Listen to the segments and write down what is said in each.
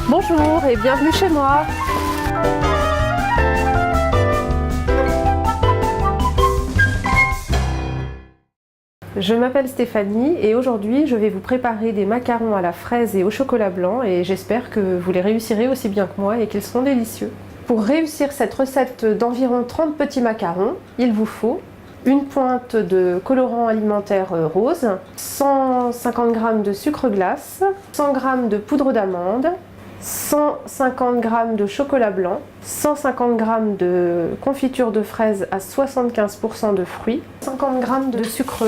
Bonjour et bienvenue chez moi. Je m'appelle Stéphanie et aujourd'hui je vais vous préparer des macarons à la fraise et au chocolat blanc et j'espère que vous les réussirez aussi bien que moi et qu'ils seront délicieux. Pour réussir cette recette d'environ 30 petits macarons, il vous faut une pointe de colorant alimentaire rose, 150 g de sucre glace, 100 g de poudre d'amande, 150 g de chocolat blanc, 150 g de confiture de fraises à 75% de fruits, 50 g de sucre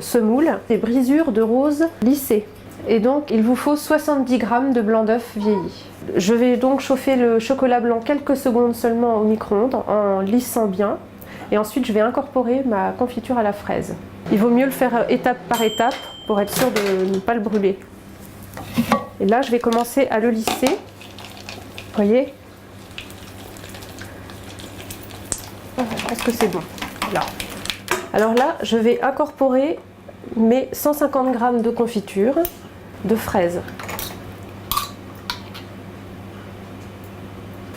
semoule, des brisures de rose lissées. Et donc il vous faut 70 g de blanc d'œuf vieilli. Je vais donc chauffer le chocolat blanc quelques secondes seulement au micro-ondes en lissant bien. Et ensuite je vais incorporer ma confiture à la fraise. Il vaut mieux le faire étape par étape pour être sûr de ne pas le brûler. Et là, je vais commencer à le lisser. Vous voyez? Je pense que c'est bon. Là. Alors là, je vais incorporer mes 150 g de confiture de fraises.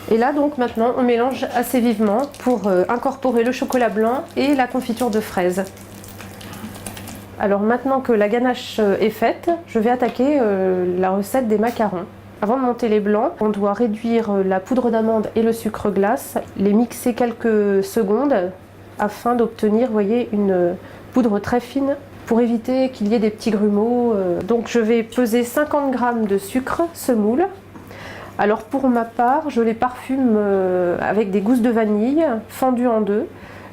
Et là, donc, maintenant, on mélange assez vivement pour incorporer le chocolat blanc et la confiture de fraises. Alors maintenant que la ganache est faite, je vais attaquer la recette des macarons. Avant de monter les blancs, on doit réduire la poudre d'amande et le sucre glace, les mixer quelques secondes afin d'obtenir, voyez, une poudre très fine pour éviter qu'il y ait des petits grumeaux. Donc je vais peser 50 g de sucre semoule. Alors pour ma part, je les parfume avec des gousses de vanille fendues en deux.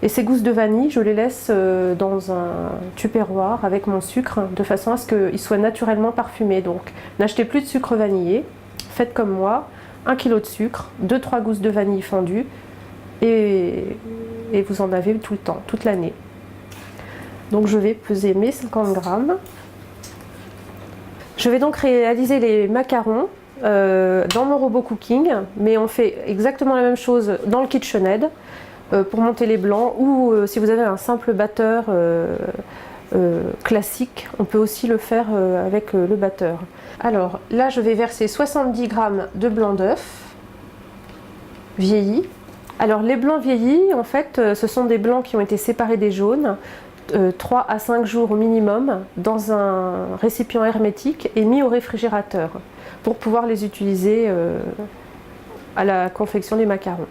Et ces gousses de vanille, je les laisse dans un tupperware avec mon sucre, de façon à ce qu'ils soient naturellement parfumés. Donc n'achetez plus de sucre vanillé, faites comme moi, 1 kg de sucre, 2-3 gousses de vanille fendues, et vous en avez tout le temps, toute l'année. Donc je vais peser mes 50 g. Je vais donc réaliser les macarons dans mon robot cooking, mais on fait exactement la même chose dans le KitchenAid. Pour monter les blancs, ou si vous avez un simple batteur classique, on peut aussi le faire avec le batteur. Alors là, je vais verser 70 g de blanc d'œuf vieilli. Alors les blancs vieillis, en fait, ce sont des blancs qui ont été séparés des jaunes 3 à 5 jours au minimum dans un récipient hermétique et mis au réfrigérateur pour pouvoir les utiliser à la confection des macarons.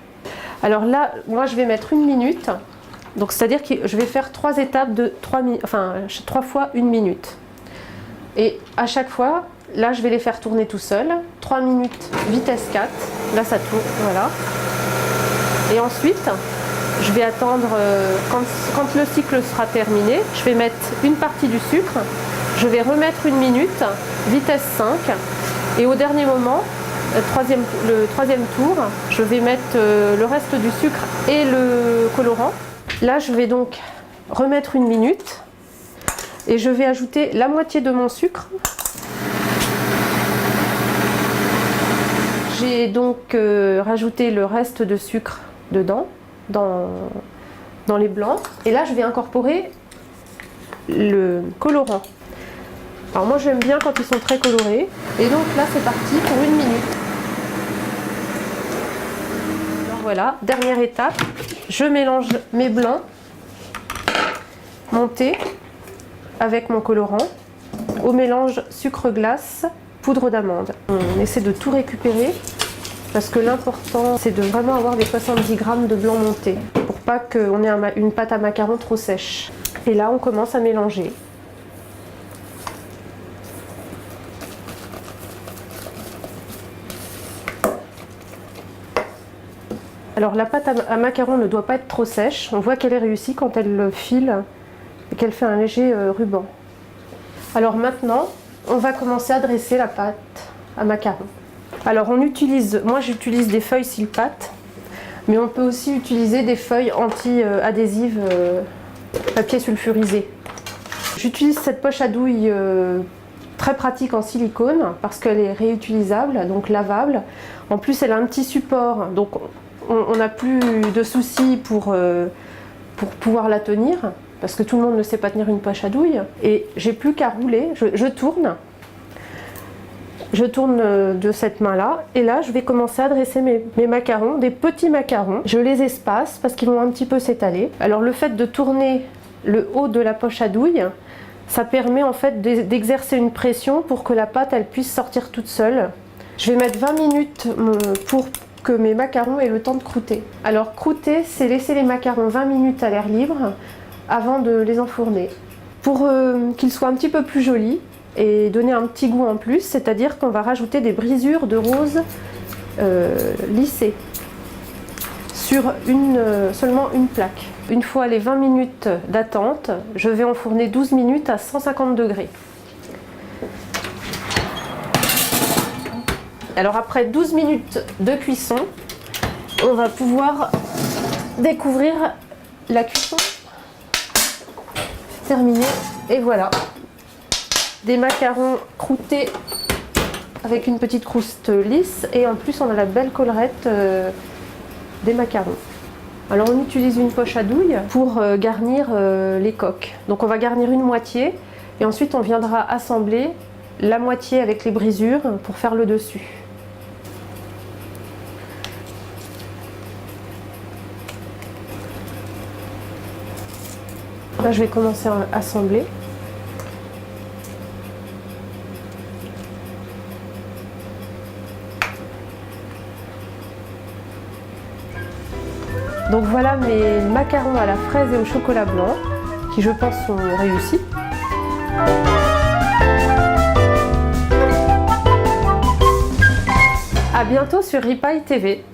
Alors là, moi je vais mettre 1 minute, donc c'est-à-dire que je vais faire 3 étapes de 3 fois 1 minute. Et à chaque fois, là je vais les faire tourner tout seul, 3 minutes vitesse 4, là ça tourne, voilà. Et ensuite, je vais attendre, quand le cycle sera terminé, je vais mettre une partie du sucre, je vais remettre 1 minute, vitesse 5, et au dernier moment, le troisième tour, je vais mettre le reste du sucre et le colorant. Là, je vais donc remettre 1 minute et je vais ajouter la moitié de mon sucre. J'ai donc rajouté le reste de sucre dedans, dans les blancs. Et là, je vais incorporer le colorant. Alors moi j'aime bien quand ils sont très colorés. Et donc là c'est parti pour 1 minute. Alors voilà, dernière étape, je mélange mes blancs montés avec mon colorant au mélange sucre glace, poudre d'amande. On essaie de tout récupérer parce que l'important c'est de vraiment avoir des 70 g de blanc monté pour pas qu'on ait une pâte à macarons trop sèche. Et là on commence à mélanger. Alors la pâte à macarons ne doit pas être trop sèche, on voit qu'elle est réussie quand elle file et qu'elle fait un léger ruban. Alors maintenant, on va commencer à dresser la pâte à macarons. Alors moi j'utilise des feuilles Silpat, mais on peut aussi utiliser des feuilles anti-adhésives papier sulfurisé. J'utilise cette poche à douille très pratique en silicone parce qu'elle est réutilisable, donc lavable. En plus elle a un petit support, donc on n'a plus de soucis pour pouvoir la tenir, parce que tout le monde ne sait pas tenir une poche à douille. Et j'ai plus qu'à rouler, je tourne. Je tourne de cette main-là et là je vais commencer à dresser mes macarons, des petits macarons. Je les espace parce qu'ils vont un petit peu s'étaler. Alors le fait de tourner le haut de la poche à douille, ça permet en fait d'exercer une pression pour que la pâte elle puisse sortir toute seule. Je vais mettre 20 minutes pour que mes macarons aient le temps de croûter. Alors croûter, c'est laisser les macarons 20 minutes à l'air libre avant de les enfourner. Pour qu'ils soient un petit peu plus jolis, et donner un petit goût en plus, c'est-à-dire qu'on va rajouter des brisures de rose lissées sur seulement une plaque. Une fois les 20 minutes d'attente, je vais enfourner 12 minutes à 150 degrés. Alors après 12 minutes de cuisson, on va pouvoir découvrir la cuisson terminée et voilà. Des macarons croûtés avec une petite croûte lisse et en plus on a la belle collerette des macarons. Alors on utilise une poche à douille pour garnir les coques. Donc on va garnir une moitié et ensuite on viendra assembler la moitié avec les brisures pour faire le dessus. Là je vais commencer à assembler. Donc voilà mes macarons à la fraise et au chocolat blanc, qui je pense sont réussis. À bientôt sur Ripaille TV.